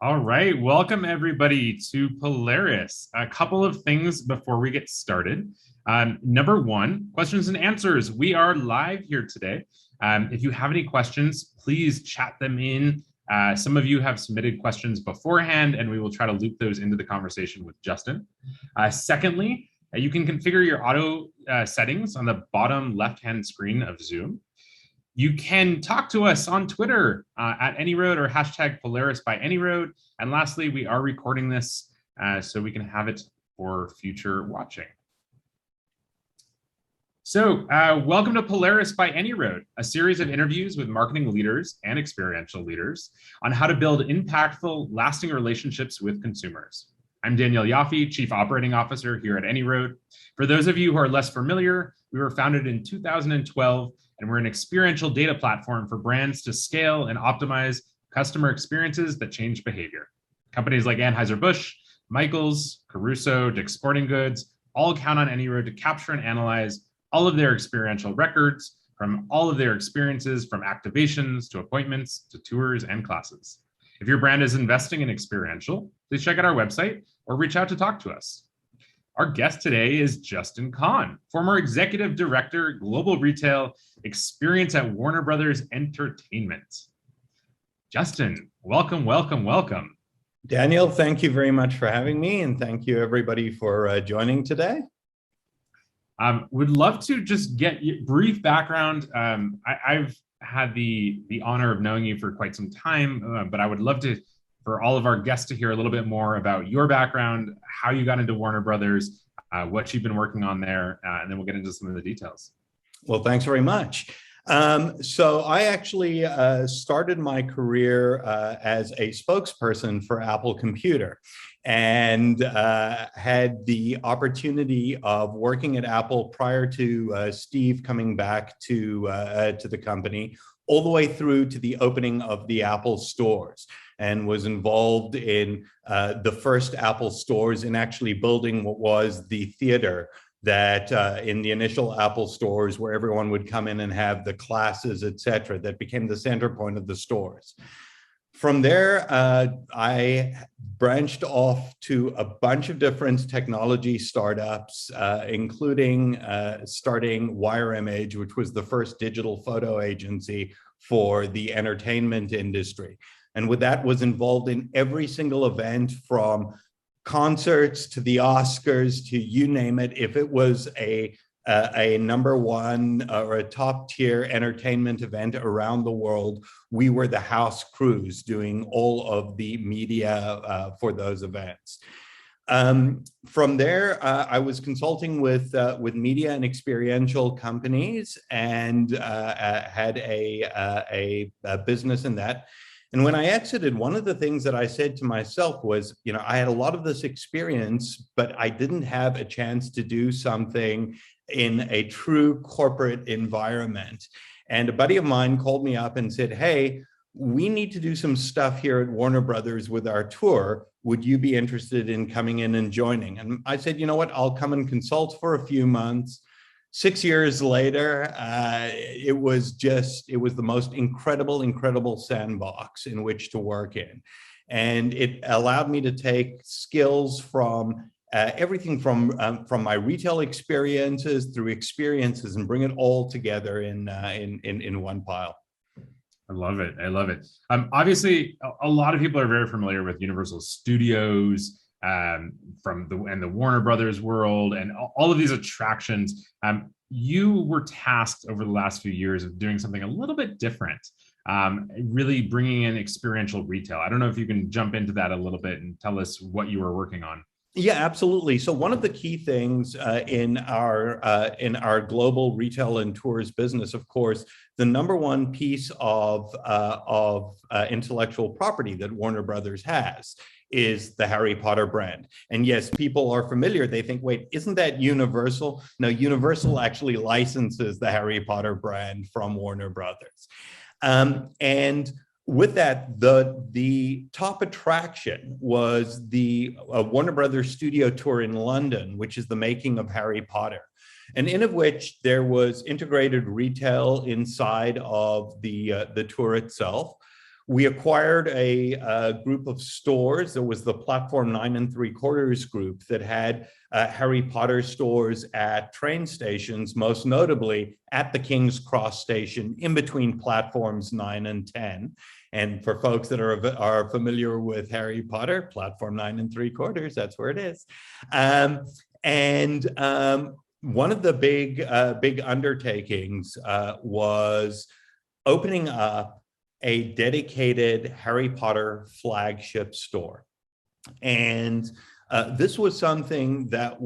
All right, welcome everybody to Polaris. A couple of things before we get started. Number one, questions and answers. We are live here today. If you have any questions, please chat them in. Some of you have submitted questions beforehand, and we will try to loop those into the conversation with Justin. Secondly, you can configure your auto settings on the bottom left-hand screen of Zoom. You can talk to us on Twitter at AnyRoad or hashtag Polaris by AnyRoad. And lastly, we are recording this so we can have it for future watching. So welcome to Polaris by AnyRoad, a series of interviews with marketing leaders and experiential leaders on how to build impactful, lasting relationships with consumers. I'm Daniel Yaffe, Chief Operating Officer here at AnyRoad. For those of you who are less familiar, we were founded in 2012, and we're an experiential data platform for brands to scale and optimize customer experiences that change behavior. Companies like Anheuser-Busch, Michaels, Caruso, Dick's Sporting Goods all count on AnyRoad to capture and analyze all of their experiential records from all of their experiences, from activations to appointments to tours and classes. If your brand is investing in experiential, please check out our website or reach out to talk to us. Our guest today is Justin Kahn, former Executive Director, Global Retail Experience at Warner Brothers Entertainment. Justin, welcome, welcome, welcome. Daniel, thank you very much for having me, and thank you everybody for joining today. Would love to just get your brief background. I've had the honor of knowing you for quite some time, but I would love to, for all of our guests, to hear a little bit more about your background, how you got into Warner Brothers, what you've been working on there, and then we'll get into some of the details. Well, thanks very much. So I actually started my career as a spokesperson for Apple Computer, and had the opportunity of working at Apple prior to Steve coming back to the company, all the way through to the opening of the Apple stores, and was involved in the first Apple stores in actually building what was the theater that in the initial Apple stores, where everyone would come in and have the classes, et cetera, that became the center point of the stores. From there, I branched off to a bunch of different technology startups, including starting WireImage, which was the first digital photo agency for the entertainment industry. And with that, was involved in every single event, from concerts to the Oscars to you name it. If it was a number one or a top tier entertainment event around the world, we were the house crews doing all of the media for those events. From there, I was consulting with media and experiential companies, and had a business in that. And when I exited, one of the things that I said to myself was, I had a lot of this experience, but I didn't have a chance to do something in a true corporate environment. And a buddy of mine called me up and said, hey, we need to do some stuff here at Warner Brothers with our tour. Would you be interested in coming in and joining? And I said, you know what, I'll come and consult for a few months. 6 years later, it was the most incredible sandbox in which to work in. And it allowed me to take skills from everything from my retail experiences through experiences and bring it all together in one pile. I love it. I love it. Obviously, a lot of people are very familiar with Universal Studios, from the Warner Brothers world, and all of these attractions. You were tasked over the last few years of doing something a little bit different, really bringing in experiential retail. I don't know if you can jump into that a little bit and tell us what you were working on. Yeah, absolutely. So one of the key things in our global retail and tours business, of course, the number one piece of intellectual property that Warner Brothers has is the Harry Potter brand. And yes, people are familiar. They think, wait, isn't that Universal? No, Universal actually licenses the Harry Potter brand from Warner Brothers. And with that, the top attraction was the Warner Brothers studio tour in London, which is the making of Harry Potter, and in of which there was integrated retail inside of the tour itself. We acquired a group of stores. There was the Platform 9 3/4 group that had Harry Potter stores at train stations, most notably at the King's Cross station in between platforms 9 and 10. And for folks that are familiar with Harry Potter, Platform 9 3/4, that's where it is. One of the big undertakings was opening up a dedicated Harry Potter flagship store. And this was something that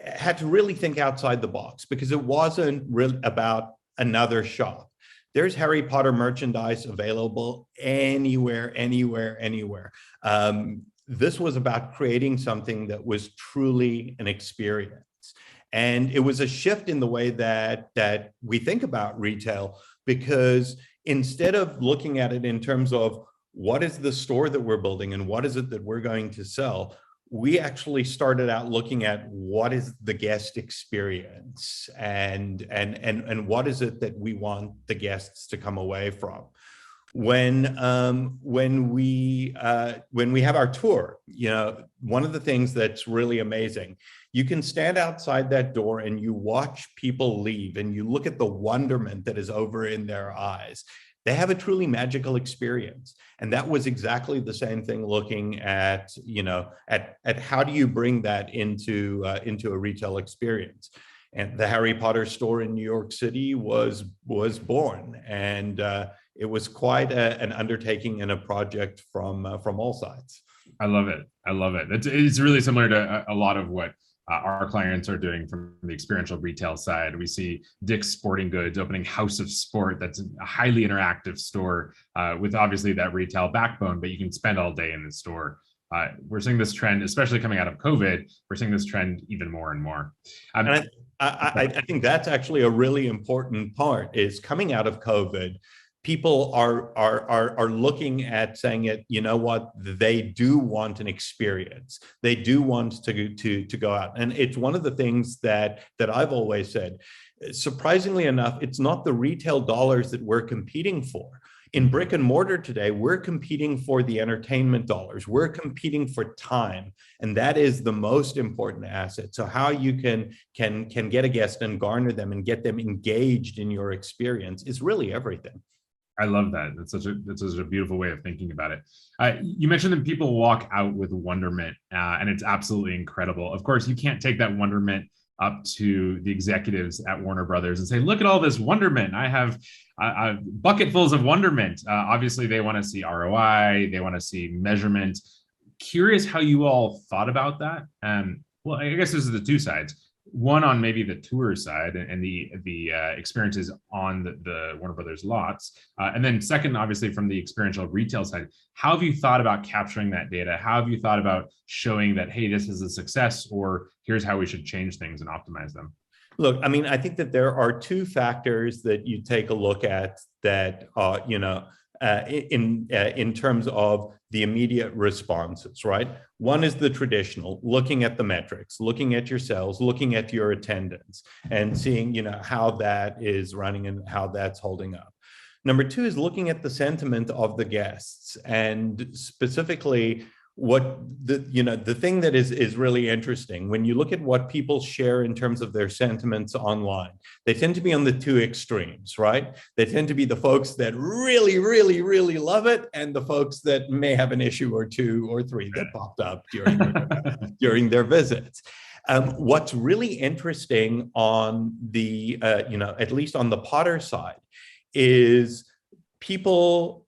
had to really think outside the box, because it wasn't really about another shop. There's Harry Potter merchandise available anywhere. This was about creating something that was truly an experience. And it was a shift in the way that we think about retail, because instead of looking at it in terms of what is the store that we're building and what is it that we're going to sell, we actually started out looking at what is the guest experience and what is it that we want the guests to come away from. When we have our tour, one of the things that's really amazing, you can stand outside that door and you watch people leave and you look at the wonderment that is over in their eyes. They have a truly magical experience. And that was exactly the same thing, looking at, at how do you bring that into a retail experience. And the Harry Potter store in New York City was born, and it was quite an undertaking and a project from all sides. I love it. It's really similar to a lot of what our clients are doing from the experiential retail side. We see Dick's Sporting Goods opening House of Sport. That's a highly interactive store with obviously that retail backbone, but you can spend all day in the store. We're seeing this trend, especially coming out of COVID. We're seeing this trend even more and more. And I think that's actually a really important part, is coming out of COVID, people are looking at saying it, you know what, they do want an experience. They do want to go out. And it's one of the things that I've always said. Surprisingly enough, it's not the retail dollars that we're competing for. In brick and mortar today, we're competing for the entertainment dollars. We're competing for time, and that is the most important asset. So how you can get a guest and garner them and get them engaged in your experience is really everything. I love that. That's such a beautiful way of thinking about it. You mentioned that people walk out with wonderment, and it's absolutely incredible. Of course, you can't take that wonderment up to the executives at Warner Brothers and say, look at all this wonderment. I have bucketfuls of wonderment. Obviously, they want to see ROI. They want to see measurement. Curious how you all thought about that. Well, I guess this is the two sides. One on maybe the tour side and the experiences on the Warner Brothers lots. And then second, obviously, from the experiential retail side, how have you thought about capturing that data? How have you thought about showing that, hey, this is a success, or here's how we should change things and optimize them? Look, I mean, I think that there are two factors that you take a look at that, in terms of the immediate responses, right? One is the traditional, looking at the metrics, looking at your sales, looking at your attendance, and seeing, how that is running and how that's holding up. Number two is looking at the sentiment of the guests, and specifically what the thing that is really interesting when you look at what people share in terms of their sentiments online. They tend to be on the two extremes, right? They tend to be the folks that really, really, really love it, and the folks that may have an issue or two or three that popped up during their visits. What's really interesting on the at least on the Potter side is people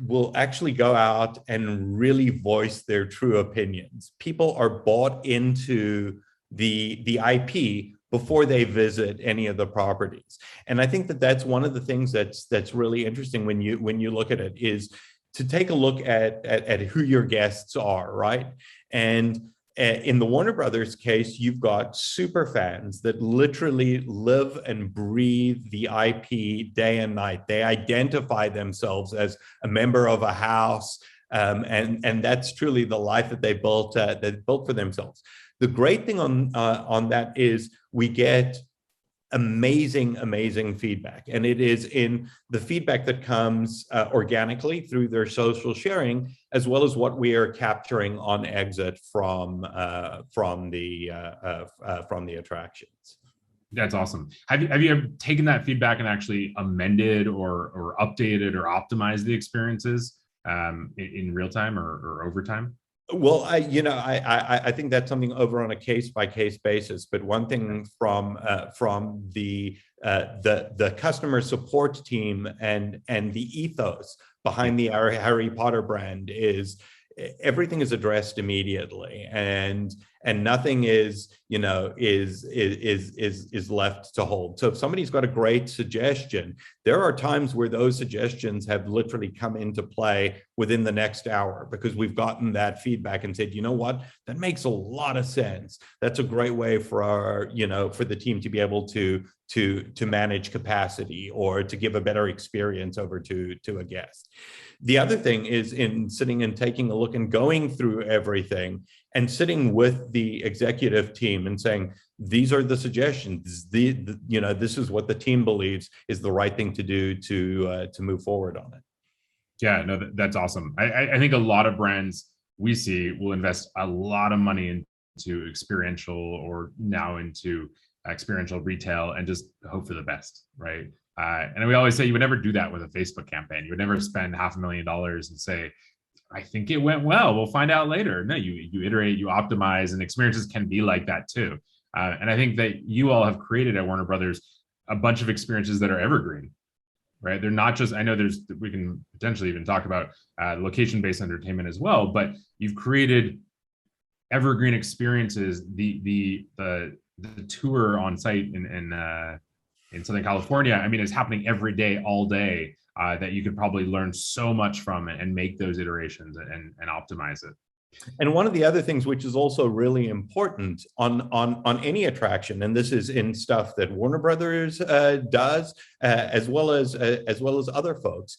will actually go out and really voice their true opinions. People are bought into the IP before they visit any of the properties. And I think that that's one of the things that's really interesting when you look at it, is to take a look at who your guests are, right? And in the Warner Brothers case, you've got super fans that literally live and breathe the IP day and night. They identify themselves as a member of a house, and that's truly the life that they built for themselves. The great thing on that is we get amazing feedback. And it is in the feedback that comes organically through their social sharing, as well as what we are capturing on exit from the attractions. That's awesome. Have you ever taken that feedback and actually amended or updated or optimized the experiences in real time or over time? Well, I think that's something over on a case by case basis. But one thing from the customer support team and the ethos behind the Harry Potter brand is everything is addressed immediately, and nothing is left to hold. So if somebody's got a great suggestion, there are times where those suggestions have literally come into play within the next hour, because we've gotten that feedback and said, you know what, that makes a lot of sense. That's a great way for our, for the team to be able to manage capacity or to give a better experience over to a guest. The other thing is in sitting and taking a look and going through everything and sitting with the executive team and saying, these are the suggestions, this is what the team believes is the right thing to do to move forward on it. Yeah, no, that's awesome. I think a lot of brands we see will invest a lot of money into experiential or now into experiential retail and just hope for the best, right? And we always say you would never do that with a Facebook campaign. You would never spend $500,000 and say, I think it went well, we'll find out later. No, you iterate, you optimize, and experiences can be like that too. And I think that you all have created at Warner Brothers a bunch of experiences that are evergreen, right? They're not just, I know we can potentially even talk about location-based entertainment as well, but you've created evergreen experiences. The tour on site in Southern California, I mean, is happening every day, all day, that you could probably learn so much from it and make those iterations and optimize it. And one of the other things which is also really important on any attraction, and this is in stuff that Warner Brothers does, as well as other folks,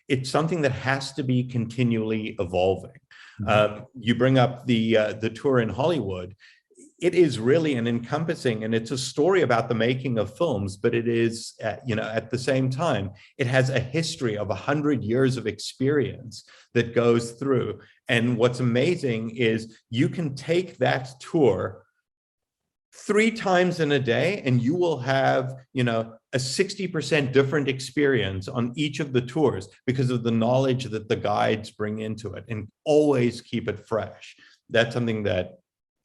it's something that has to be continually evolving. Mm-hmm. You bring up the tour in Hollywood. It is really an encompassing, and it's a story about the making of films, but it is, at the same time, it has a history of 100 years of experience that goes through. And what's amazing is you can take that tour 3 times in a day and you will have, a 60% different experience on each of the tours because of the knowledge that the guides bring into it, and always keep it fresh. That's something that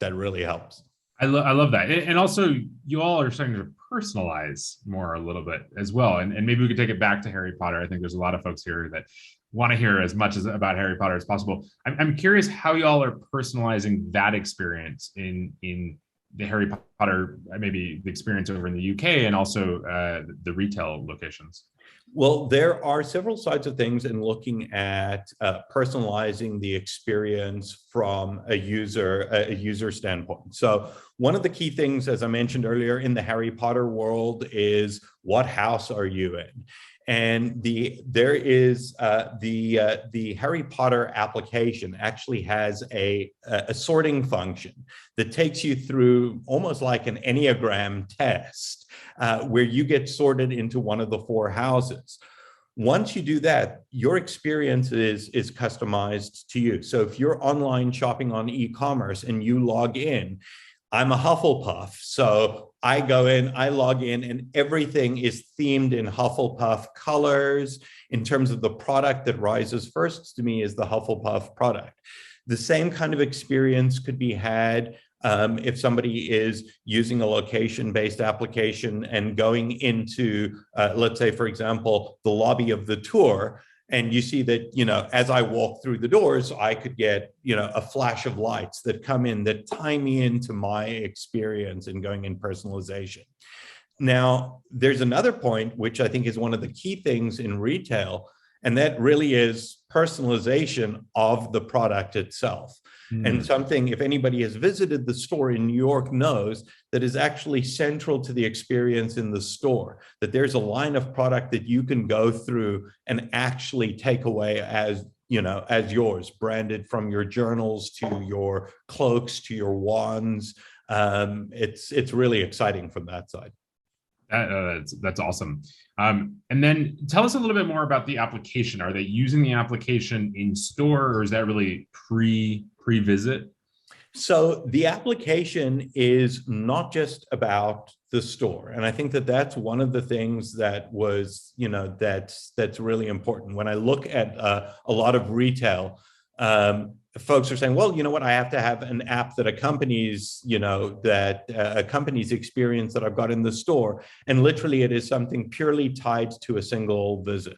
really helps. I love that. And also you all are starting to personalize more a little bit as well. And maybe we could take it back to Harry Potter. I think there's a lot of folks here that want to hear as much about Harry Potter as possible. I'm curious how y'all are personalizing that experience in the Harry Potter, maybe the experience over in the UK and also the retail locations. Well, there are several sides of things in looking at personalizing the experience from a user standpoint. So one of the key things, as I mentioned earlier, in the Harry Potter world is what house are you in? And there is the Harry Potter application actually has a sorting function that takes you through almost like an Enneagram test, where you get sorted into one of the 4 houses. Once you do that, your experience is customized to you. So if you're online shopping on e-commerce and you log in, I'm a Hufflepuff, so I go in, I log in, and everything is themed in Hufflepuff colors. In terms of the product that rises first to me is the Hufflepuff product. The same kind of experience could be had if somebody is using a location-based application and going into, let's say, for example, the lobby of the tour. And you see that, as I walk through the doors, I could get, a flash of lights that come in that tie me into my experience in going in personalization. Now, there's another point, which I think is one of the key things in retail, and that really is personalization of the product itself. And something, if anybody has visited the store in New York, knows that is actually central to the experience in the store, that there's a line of product that you can go through and actually take away as yours, branded from your journals to your cloaks to your wands. It's really exciting from that side. That's awesome. And then tell us a little bit more about the application. Are they using the application in store, or is that really pre-visit? So the application is not just about the store. And I think that that's one of the things that was, that's really important. When I look at a lot of retail, folks are saying, well, you know what, I have to have an app that accompanies, that accompanies experience that I've got in the store. And literally it is something purely tied to a single visit.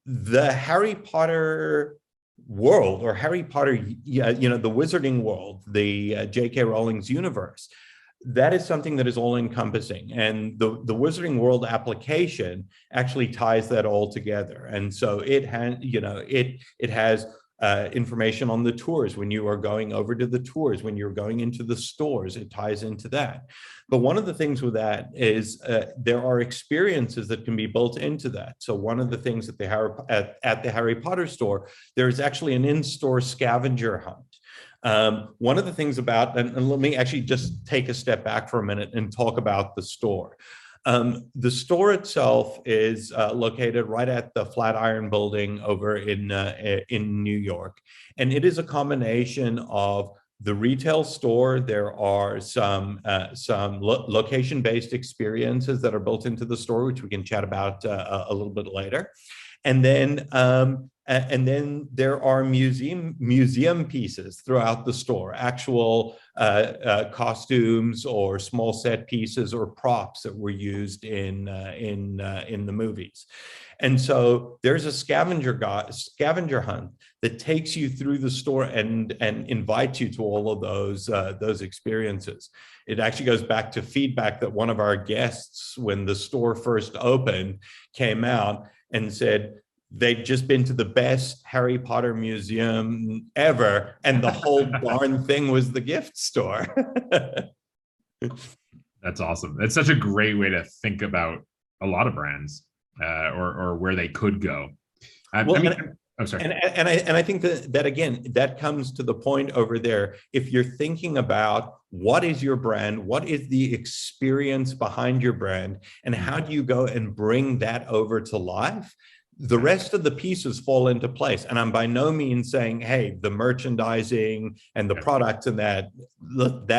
The Harry Potter world, or Harry Potter, the wizarding world, the J.K. Rowling's universe, that is something that is all encompassing. And the Wizarding World application actually ties that all together. And so it has, it has information on the tours when you are going over to the tours, when you're going into the stores, it ties into that. But one of the things with that is there are experiences that can be built into that. So one of the things at the Harry Potter store, there's actually an in-store scavenger hunt. One of the things about, and let me actually just take a step back for a minute and talk about the store. The store itself is located right at the Flatiron Building over in New York, and it is a combination of the retail store. There are some location-based experiences that are built into the store, which we can chat about a little bit later, and then there are museum pieces throughout the store, actual costumes or small set pieces or props that were used in the movies. And so there's a scavenger hunt that takes you through the store and invites you to all of those experiences. It actually goes back to feedback that one of our guests, when the store first opened, came out and said they'd just been to the best Harry Potter museum ever, and the whole darn thing was the gift store. That's awesome. It's such a great way to think about a lot of brands, or where they could go. I'm sorry. And I think that again, that comes to the point over there. If you're thinking about what is your brand, what is the experience behind your brand, and how do you go and bring that over to life, the rest of the pieces fall into place. And I'm by no means saying, hey, the merchandising and the products and that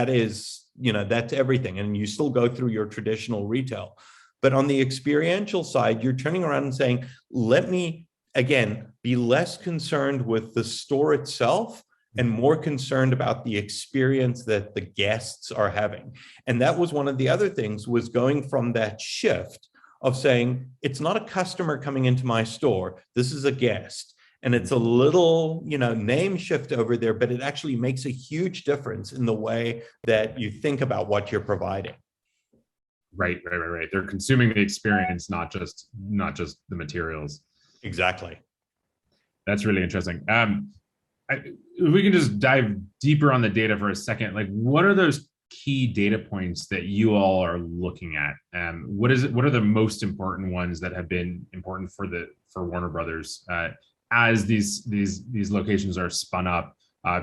is, that's everything. And you still go through your traditional retail. But on the experiential side, you're turning around and saying, let me, again, be less concerned with the store itself and more concerned about the experience that the guests are having. And that was one of the other things, was going from that shift of saying, it's not a customer coming into my store, this is a guest. And it's a little, name shift over there, but it actually makes a huge difference in the way that you think about what you're providing. Right. They're consuming the experience, not just the materials. Exactly. That's really interesting. We can just dive deeper on the data for a second. Like, what are those key data points that you all are looking at? What are the most important ones that have been important for Warner Brothers as these locations are spun up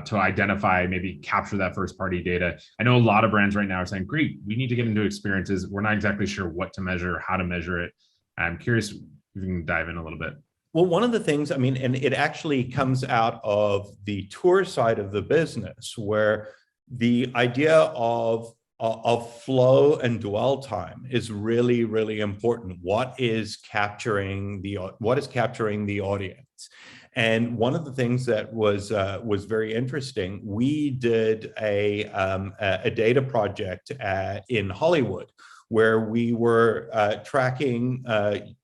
to identify, maybe capture that first party data? I know a lot of brands right now are saying, great, we need to get into experiences. We're not exactly sure what to measure, how to measure it. I'm curious if you can dive in a little bit. Well, one of the things, and it actually comes out of the tour side of the business, where the idea of flow and dwell time is really, really important. What is capturing the audience? And one of the things that was very interesting, we did a data project in Hollywood, where we were tracking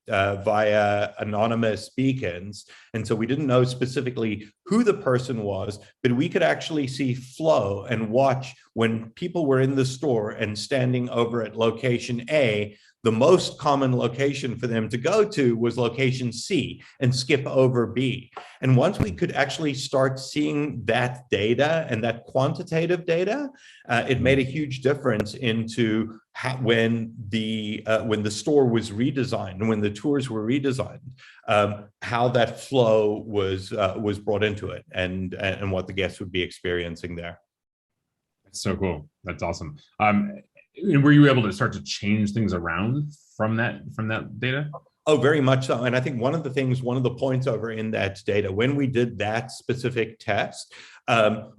via anonymous beacons. And so we didn't know specifically who the person was, but we could actually see flow and watch when people were in the store and standing over at location A. The most common location for them to go to was location C and skip over B. And once we could actually start seeing that data and that quantitative data, it made a huge difference into when the store was redesigned and when the tours were redesigned, how that flow was brought into it and what the guests would be experiencing there. So cool. That's awesome. And were you able to start to change things around from that data? Oh, very much so. And I think one of the points over in that data, when we did that specific test,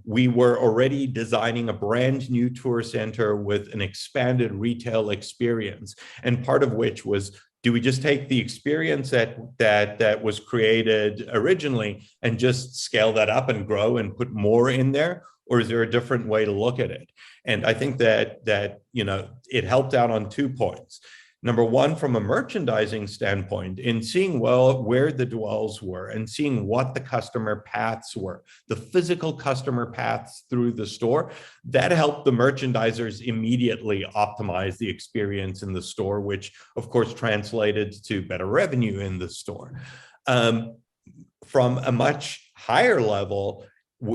we were already designing a brand new tour center with an expanded retail experience. And part of which was, do we just take the experience that was created originally and just scale that up and grow and put more in there? Or is there a different way to look at it? And I think that it helped out on 2 points. Number one, from a merchandising standpoint, in seeing where the dwells were and seeing what the customer paths were, the physical customer paths through the store, that helped the merchandisers immediately optimize the experience in the store, which of course translated to better revenue in the store. From a much higher level,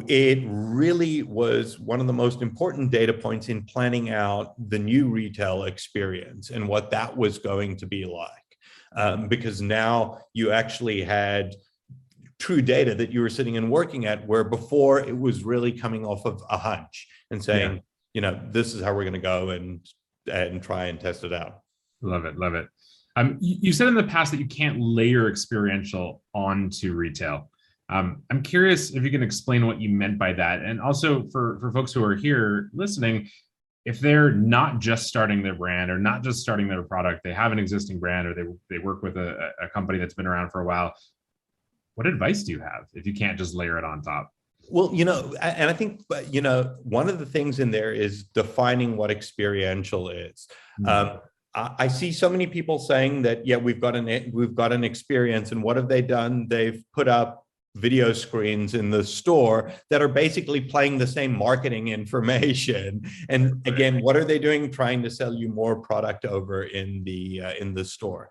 it really was one of the most important data points in planning out the new retail experience and what that was going to be like. Because now you actually had true data that you were sitting and working at, where before it was really coming off of a hunch and saying, this is how we're going to go and try and test it out. Love it. Love it. You said in the past that you can't layer experiential onto retail. I'm curious if you can explain what you meant by that. And also for folks who are here listening, if they're not just starting their brand or not just starting their product, they have an existing brand or they work with a company that's been around for a while, what advice do you have if you can't just layer it on top? Well, and I think, one of the things in there is defining what experiential is. Mm-hmm. I see so many people saying that, yeah, we've got an experience, and what have they done? They've put up video screens in the store that are basically playing the same marketing information. And again, what are they doing? Trying to sell you more product over in the store.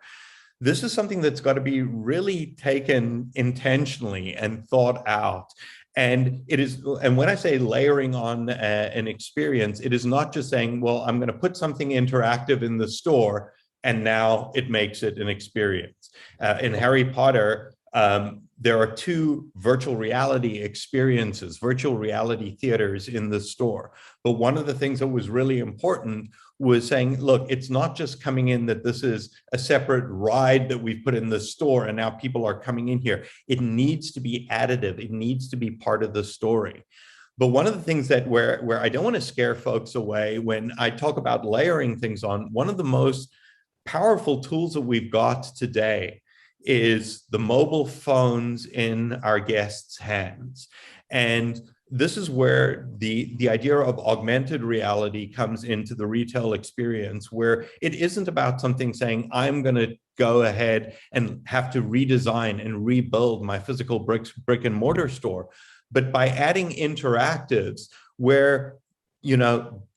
This is something that's got to be really taken intentionally and thought out. And when I say layering on an experience, it is not just saying, well, I'm going to put something interactive in the store and now it makes it an experience. In Harry Potter, there are 2 virtual reality experiences, virtual reality theaters in the store. But one of the things that was really important was saying, look, it's not just coming in that this is a separate ride that we've put in the store and now people are coming in here. It needs to be additive. It needs to be part of the story. But one of the things that where I don't want to scare folks away when I talk about layering things on, one of the most powerful tools that we've got today is the mobile phones in our guests' hands. And this is where the idea of augmented reality comes into the retail experience, where it isn't about something saying, I'm going to go ahead and have to redesign and rebuild my physical brick and mortar store, but by adding interactives where,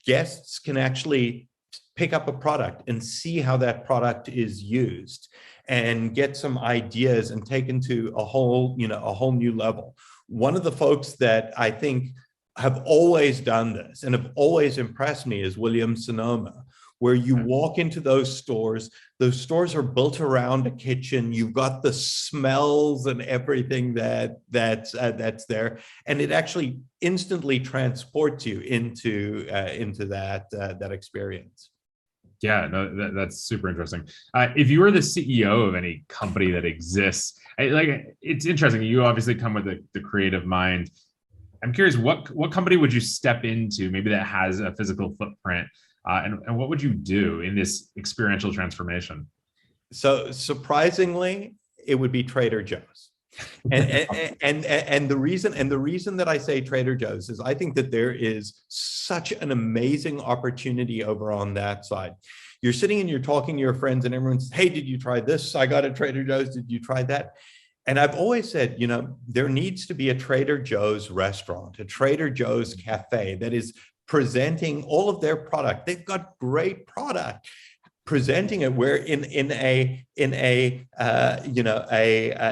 guests can actually pick up a product and see how that product is used and get some ideas and take into a whole new level. One of the folks that I think have always done this and have always impressed me is Williams-Sonoma, where you walk into those stores are built around a kitchen. You've got the smells and everything that's there, and it actually instantly transports you into that experience. Yeah, no, that's super interesting. If you were the CEO of any company that exists, it's interesting. You obviously come with the creative mind. I'm curious, what company would you step into, maybe that has a physical footprint, and what would you do in this experiential transformation? So surprisingly, it would be Trader Joe's. And the reason that I say Trader Joe's is I think that there is such an amazing opportunity over on that side. You're sitting and you're talking to your friends and everyone says, hey, did you try this? I got a Trader Joe's. Did you try that? And I've always said, there needs to be a Trader Joe's restaurant, a Trader Joe's cafe that is presenting all of their product. They've got great product. Presenting it where in a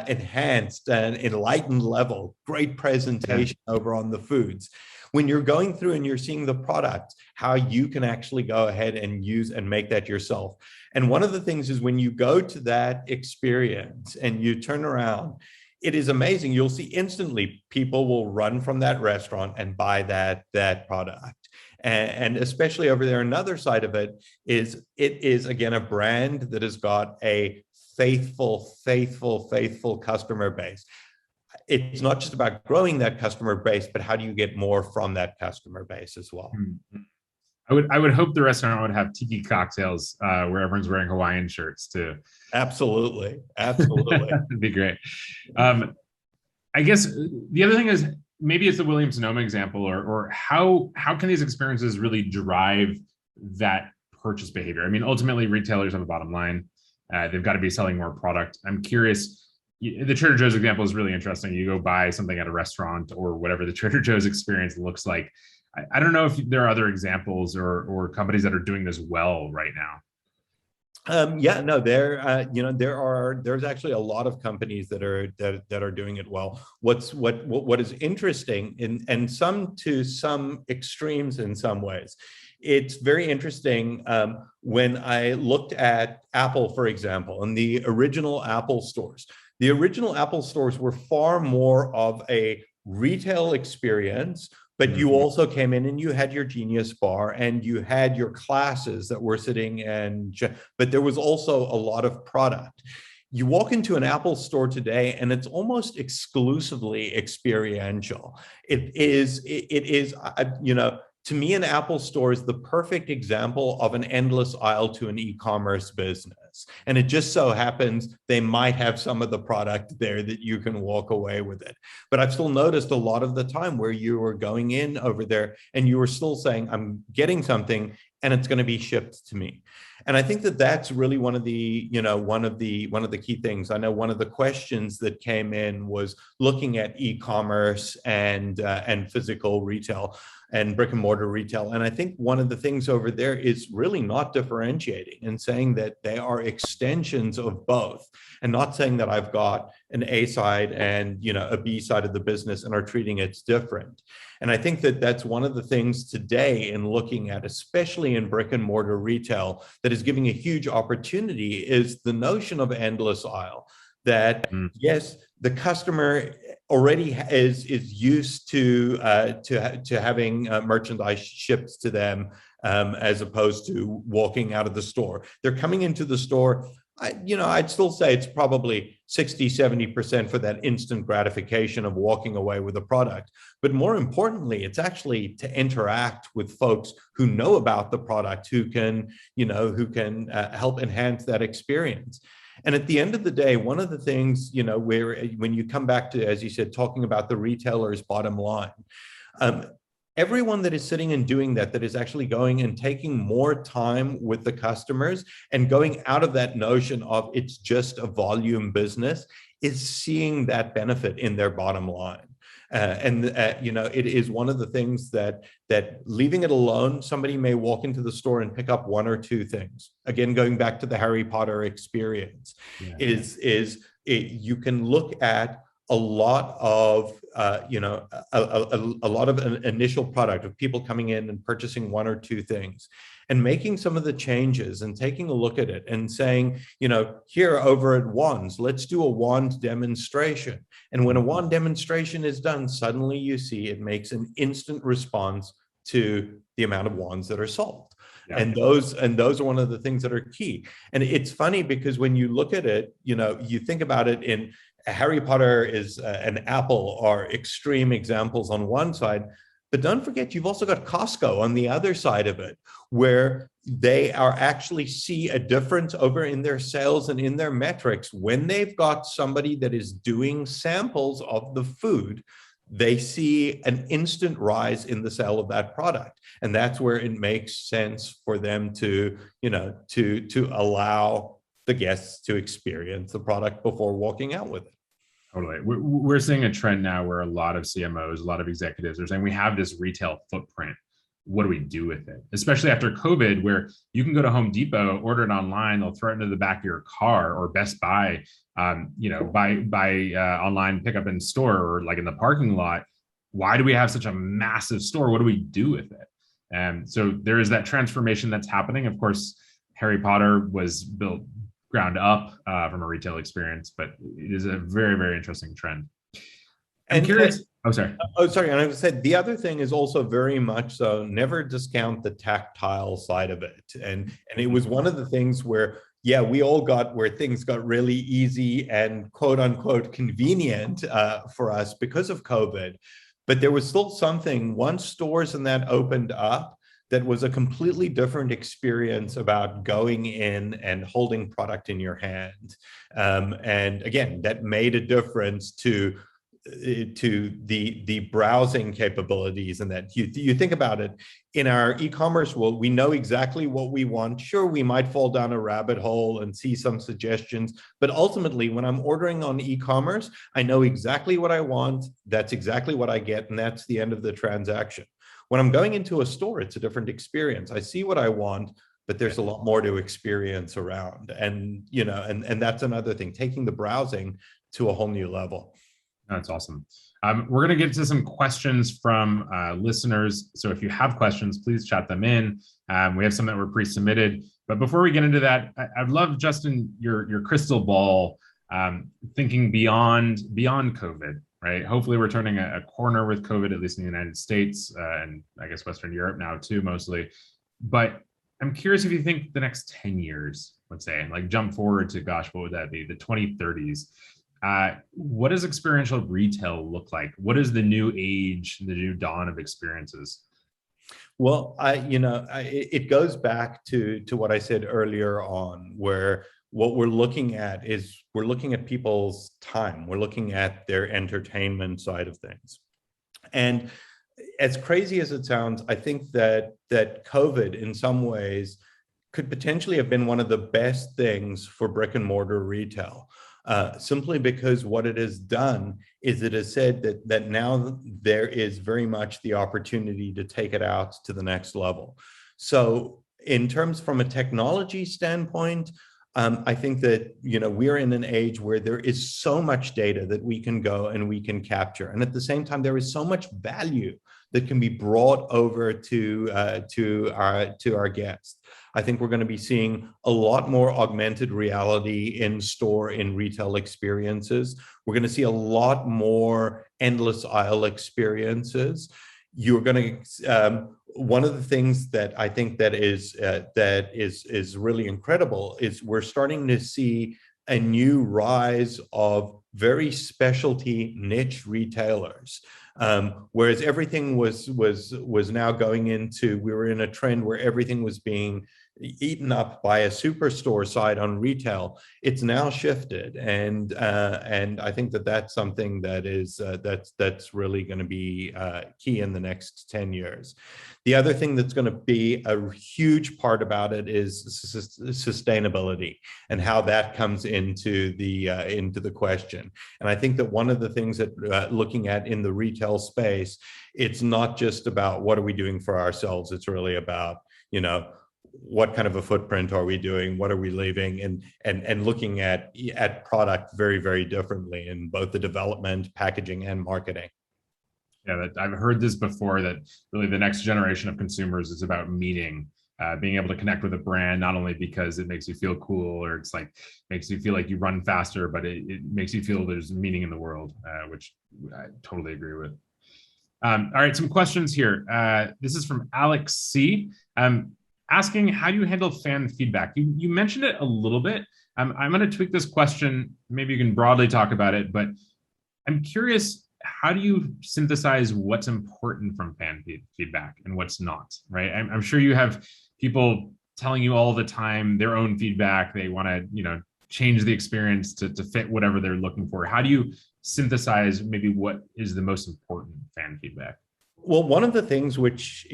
enhanced and enlightened level, great presentation over on the foods. When you're going through and you're seeing the product, how you can actually go ahead and use and make that yourself. And one of the things is when you go to that experience and you turn around, it is amazing. You'll see instantly people will run from that restaurant and buy that product. And especially over there, another side of it is again a brand that has got a faithful customer base. It's not just about growing that customer base, but how do you get more from that customer base as well? I would hope the restaurant would have tiki cocktails where everyone's wearing Hawaiian shirts too. Absolutely. That'd be great. I guess the other thing is maybe it's the Williams Sonoma example, or how can these experiences really drive that purchase behavior? I mean, ultimately, retailers have a bottom line. They've got to be selling more product. I'm curious. The Trader Joe's example is really interesting. You go buy something at a restaurant or whatever the Trader Joe's experience looks like. I don't know if there are other examples or companies that are doing this well right now. There's actually a lot of companies that are doing it well. What is interesting, and some to some extremes in some ways, it's very interesting when I looked at Apple, for example, and the original Apple stores. The original Apple stores were far more of a retail experience, but you also came in and you had your Genius Bar and you had your classes that were sitting, but there was also a lot of product. You walk into an Apple store today and it's almost exclusively experiential. It is, to me, an Apple store is the perfect example of an endless aisle to an e-commerce business. And it just so happens they might have some of the product there that you can walk away with it. But I've still noticed a lot of the time where you were going in over there and you were still saying, I'm getting something and it's going to be shipped to me. And I think that that's really one of the key things. I know one of the questions that came in was looking at e-commerce and physical retail and brick and mortar retail. And I think one of the things over there is really not differentiating and saying that they are extensions of both, and not saying that I've got an A side and a B side of the business and are treating it different. And I think that that's one of the things today in looking at, especially in brick and mortar retail, that is giving a huge opportunity is the notion of endless aisle. That yes, the customer already is used to having merchandise shipped to them as opposed to walking out of the store. They're coming into the store. I'd still say it's probably 60-70% for that instant gratification of walking away with a product. But more importantly, it's actually to interact with folks who know about the product, who can help enhance that experience. And at the end of the day, one of the things, when you come back to, as you said, talking about the retailer's bottom line, everyone that is sitting and doing that is actually going and taking more time with the customers and going out of that notion of it's just a volume business is seeing that benefit in their bottom line. It is one of the things that leaving it alone, somebody may walk into the store and pick up one or two things. Again, going back to the Harry Potter experience, you can look at a lot of a lot of an initial product of people coming in and purchasing one or two things and making some of the changes and taking a look at it and saying, here over at Wands, let's do a wand demonstration. And when a wand demonstration is done, suddenly you see it makes an instant response to the amount of wands that are sold. Yeah. And those are one of the things that are key. And it's funny because when you look at it, you think about it in Harry Potter is and Apple are extreme examples on one side, but don't forget you've also got Costco on the other side of it, where they are actually see a difference over in their sales and in their metrics when they've got somebody that is doing samples of the food. They see an instant rise in the sale of that product, and that's where it makes sense for them to allow the guests to experience the product before walking out with it. Totally. We're seeing a trend now where a lot of CMOs, a lot of executives are saying we have this retail footprint. What do we do with it? Especially after COVID, where you can go to Home Depot, order it online, they'll throw it into the back of your car, or Best Buy, buy online, pick up in store, or like in the parking lot. Why do we have such a massive store? What do we do with it? And so there is that transformation that's happening. Of course, Harry Potter was built ground up from a retail experience, but it is a very, very interesting trend. I'm And curious. Oh, sorry. Oh, sorry. And I said the other thing is also very much so never discount the tactile side of it. And it was one of the things where, yeah, we all got where things got really easy and quote unquote convenient for us because of COVID. But there was still something once stores and that opened up that was a completely different experience about going in and holding product in your hand. And again, that made a difference to the browsing capabilities, and that you think about it in our e-commerce world, we know exactly what we want. Sure, we might fall down a rabbit hole and see some suggestions, but ultimately when I'm ordering on e-commerce, I know exactly what I want. That's exactly what I get, and that's the end of the transaction. When I'm going into a store, it's a different experience. I see what I want, but there's a lot more to experience around. And and that's another thing, taking the browsing to a whole new level. That's awesome. We're going to get to some questions from listeners. So if you have questions, please chat them in. We have some that were pre-submitted. But before we get into that, I'd love, Justin, your crystal ball, thinking beyond COVID, right? Hopefully we're turning a corner with COVID, at least in the United States, and I guess Western Europe now too, mostly. But I'm curious if you think the next 10 years, let's say, and like jump forward to, gosh, what would that be? The 2030s. What does experiential retail look like? What is the new age, the new dawn of experiences? Well, it goes back to what I said earlier on, where what we're looking at is we're looking at people's time. We're looking at their entertainment side of things. And as crazy as it sounds, I think that COVID in some ways could potentially have been one of the best things for brick and mortar retail. Simply because what it has done is it has said that now there is very much the opportunity to take it out to the next level. So in terms from a technology standpoint, I think that we're in an age where there is so much data that we can go and we can capture, and at the same time there is so much value that can be brought over to our guests. I think we're going to be seeing a lot more augmented reality in store, in retail experiences. We're going to see a lot more endless aisle experiences. You're going to one of the things that I think that is really incredible is we're starting to see a new rise of very specialty niche retailers. Whereas everything was now going into, we were in a trend where everything was being eaten up by a superstore side on retail. It's now shifted, and I think that that's something that is that's really going to be key in the next 10 years. The other thing that's going to be a huge part about it is sustainability and how that comes into the question. And I think that one of the things that looking at in the retail space, it's not just about what are we doing for ourselves. It's really about, what kind of a footprint are we doing? What are we leaving? And looking at product very, very differently in both the development, packaging, and marketing. Yeah, I've heard this before, that really the next generation of consumers is about meaning, being able to connect with a brand, not only because it makes you feel cool or it's like makes you feel like you run faster, but it makes you feel there's meaning in the world, which I totally agree with. All right, some questions here. This is from Alex C. Asking, how do you handle fan feedback? You mentioned it a little bit. I'm going to tweak this question. Maybe you can broadly talk about it, but I'm curious, how do you synthesize what's important from fan feedback and what's not, right? I'm sure you have people telling you all the time their own feedback. They want to, change the experience to fit whatever they're looking for. How do you synthesize maybe what is the most important fan feedback? Well, one of the things which,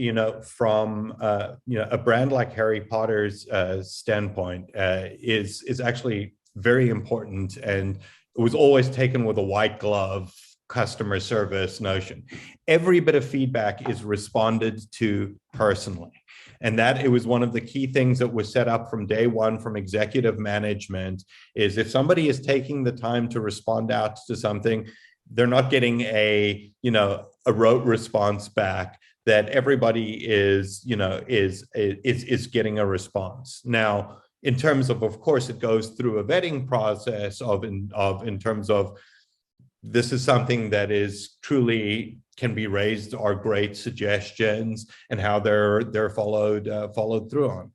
from a brand like Harry Potter's standpoint is actually very important, and it was always taken with a white glove customer service notion. Every bit of feedback is responded to personally. And that it was one of the key things that was set up from day one from executive management, is if somebody is taking the time to respond out to something, they're not getting a rote response back, that everybody is getting a response. Now, in terms of course, it goes through a vetting process in terms of this is something that is truly can be raised, are great suggestions, and how they're followed through on.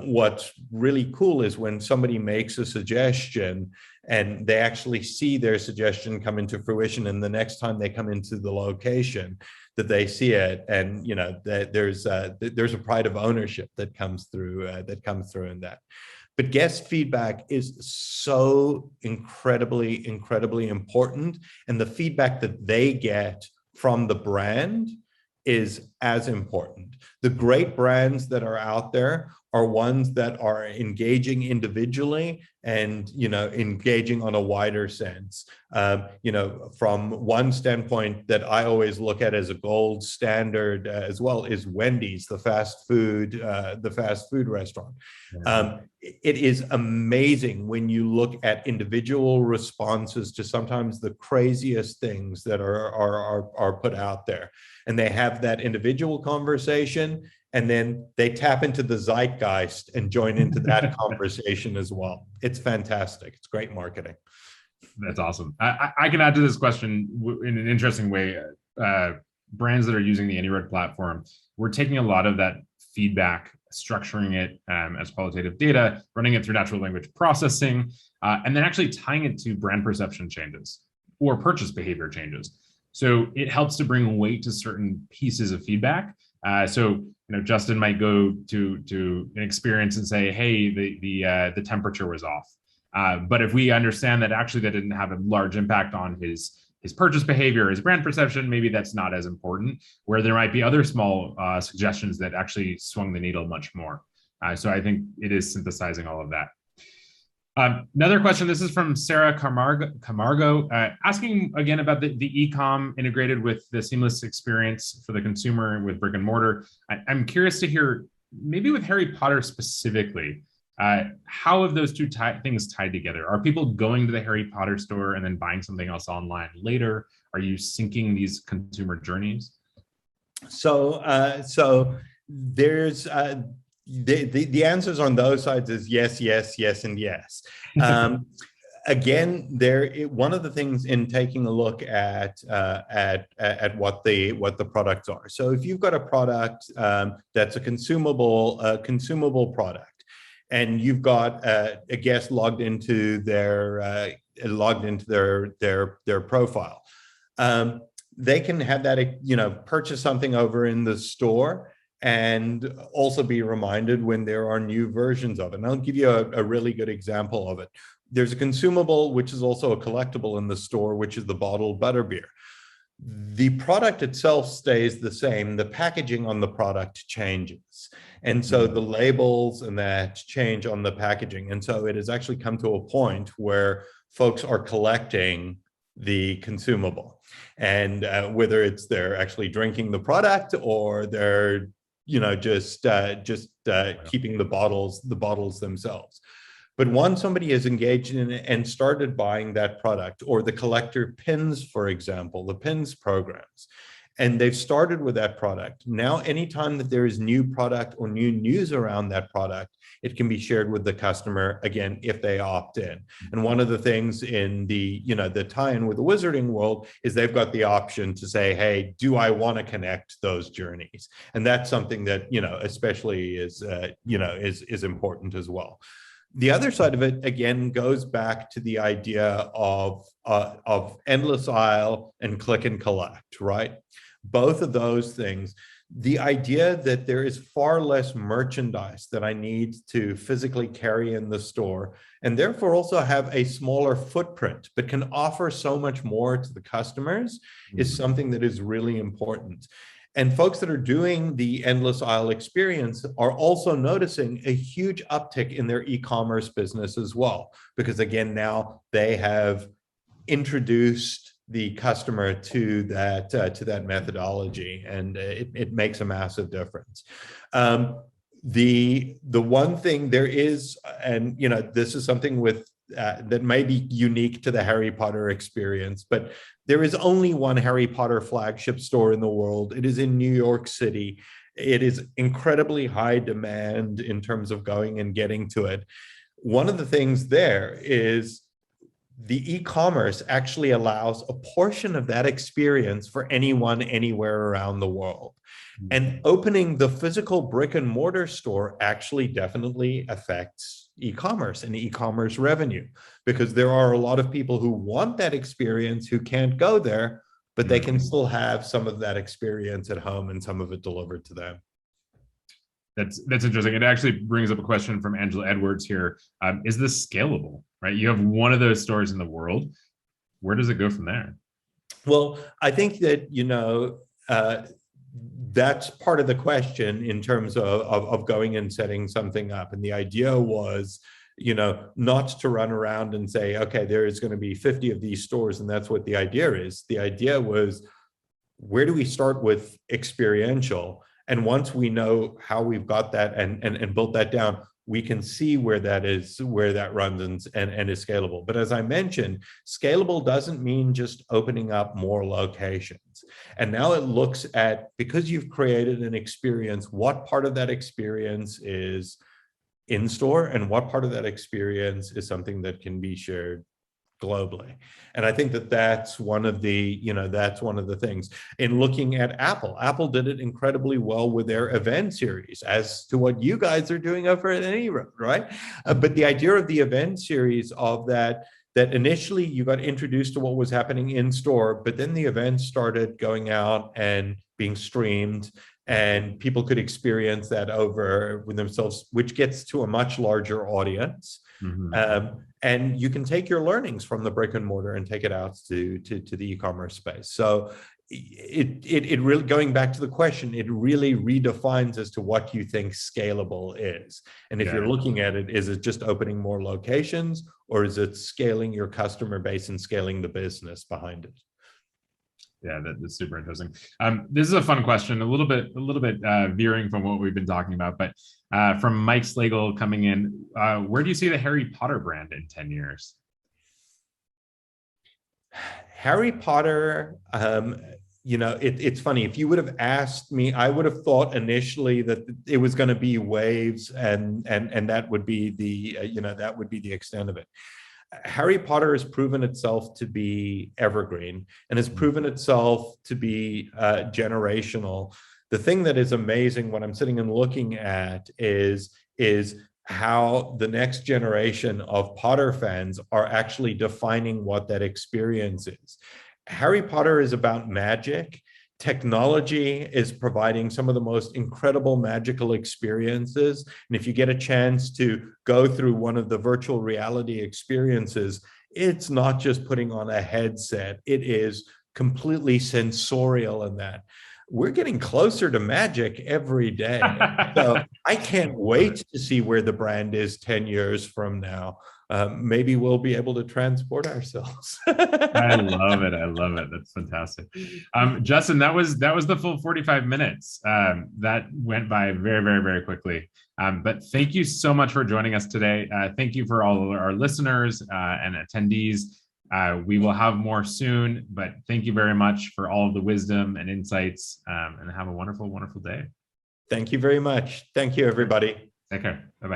What's really cool is when somebody makes a suggestion and they actually see their suggestion come into fruition, and the next time they come into the location, that they see it, and that there's a pride of ownership that comes through in that. But guest feedback is so incredibly important, and the feedback that they get from the brand is as important. The great brands that are out there are ones that are engaging individually and engaging on a wider sense. From one standpoint that I always look at as a gold standard as well is Wendy's, the fast food restaurant. It is amazing when you look at individual responses to sometimes the craziest things that are put out there, and they have that individual conversation, and then they tap into the zeitgeist and join into that conversation as well. It's fantastic. It's great marketing. That's awesome. I can add to this question in an interesting way. Brands that are using the AnyRoad platform, we're taking a lot of that feedback, structuring it as qualitative data, running it through natural language processing, and then actually tying it to brand perception changes or purchase behavior changes. So it helps to bring weight to certain pieces of feedback. Justin might go to an experience and say, hey, the temperature was off. But if we understand that actually that didn't have a large impact on his purchase behavior, his brand perception, maybe that's not as important, where there might be other small suggestions that actually swung the needle much more. So I think it is synthesizing all of that. Another question, this is from Sarah Camargo, asking again about the e-com integrated with the seamless experience for the consumer with brick and mortar. I'm curious to hear, maybe with Harry Potter specifically, how have those two things tied together? Are people going to the Harry Potter store and then buying something else online later? Are you syncing these consumer journeys? So there's the answers on those sides is yes, and yes. Again, one of the things in taking a look at what the products are. So if you've got a product that's a consumable product, and you've got a guest logged into their profile, they can have that purchase something over in the store, and also be reminded when there are new versions of it. And I'll give you a really good example of it. There's a consumable, which is also a collectible in the store, which is the bottled butterbeer. The product itself stays the same. The packaging on the product changes. And so the labels and that change on the packaging. And so it has actually come to a point where folks are collecting the consumable. And whether it's they're actually drinking the product or they're just keeping the bottles themselves. But once somebody is engaged in it and started buying that product, or the collector pins, for example, the pins programs, and they've started with that product, now anytime that there is new product or new news around that product, it can be shared with the customer, again, if they opt in. And one of the things in the tie-in with the wizarding world is they've got the option to say, hey, do I want to connect those journeys? And that's something that, especially is important as well. The other side of it, again, goes back to the idea of endless aisle and click and collect, right? Both of those things, the idea that there is far less merchandise that I need to physically carry in the store, and therefore also have a smaller footprint, but can offer so much more to the customers, is something that is really important. And folks that are doing the endless aisle experience are also noticing a huge uptick in their e-commerce business as well, because again, now they have introduced the customer to that methodology, and it makes a massive difference. The one thing there is, and this is something with that may be unique to the Harry Potter experience, but there is only one Harry Potter flagship store in the world. It is in New York City. It is incredibly high demand in terms of going and getting to it. One of the things there is the e-commerce actually allows a portion of that experience for anyone, anywhere around the world. And opening the physical brick and mortar store actually definitely affects e-commerce and e-commerce revenue, because there are a lot of people who want that experience who can't go there, but they can still have some of that experience at home and some of it delivered to them. That's interesting. It actually brings up a question from Angela Edwards here. Is this scalable, right? You have one of those stores in the world. Where does it go from there? Well, I think that, that's part of the question in terms of going and setting something up. And the idea was, not to run around and say, okay, there is going to be 50 of these stores, and that's what the idea is. The idea was, where do we start with experiential? And once we know how we've got that and built that down, we can see where that runs and is scalable. But as I mentioned, scalable doesn't mean just opening up more locations. And now it looks at, because you've created an experience, what part of that experience is in store and what part of that experience is something that can be shared globally. And I think that that's one of the things. In looking at Apple did it incredibly well with their event series, as to what you guys are doing over at AnyRoad, right? But the idea of the event series of that initially you got introduced to what was happening in store, but then the events started going out and being streamed, and people could experience that over with themselves, which gets to a much larger audience. And you can take your learnings from the brick and mortar and take it out to the e-commerce space. So it really, going back to the question, it really redefines as to what you think scalable is. And if you're looking at it, is it just opening more locations, or is it scaling your customer base and scaling the business behind it? Yeah, that's super interesting. This is a fun question, a little bit veering from what we've been talking about, but from Mike Slagle coming in, where do you see the Harry Potter brand in 10 years? Harry Potter, it's funny. If you would have asked me, I would have thought initially that it was going to be waves, and that would be the extent of it. Harry Potter has proven itself to be evergreen and has proven itself to be generational. The thing that is amazing when I'm sitting and looking at is how the next generation of Potter fans are actually defining what that experience is. Harry Potter is about magic. Technology is providing some of the most incredible magical experiences. And if you get a chance to go through one of the virtual reality experiences, it's not just putting on a headset. It is completely sensorial in that. We're getting closer to magic every day. So I can't wait to see where the brand is 10 years from now. Maybe we'll be able to transport ourselves. I love it. I love it. That's fantastic. Justin, that was the full 45 minutes. That went by very, very, very quickly. But thank you so much for joining us today. Thank you for all of our listeners and attendees. We will have more soon, but thank you very much for all of the wisdom and insights, and have a wonderful, wonderful day. Thank you very much. Thank you, everybody. Take care. Bye-bye.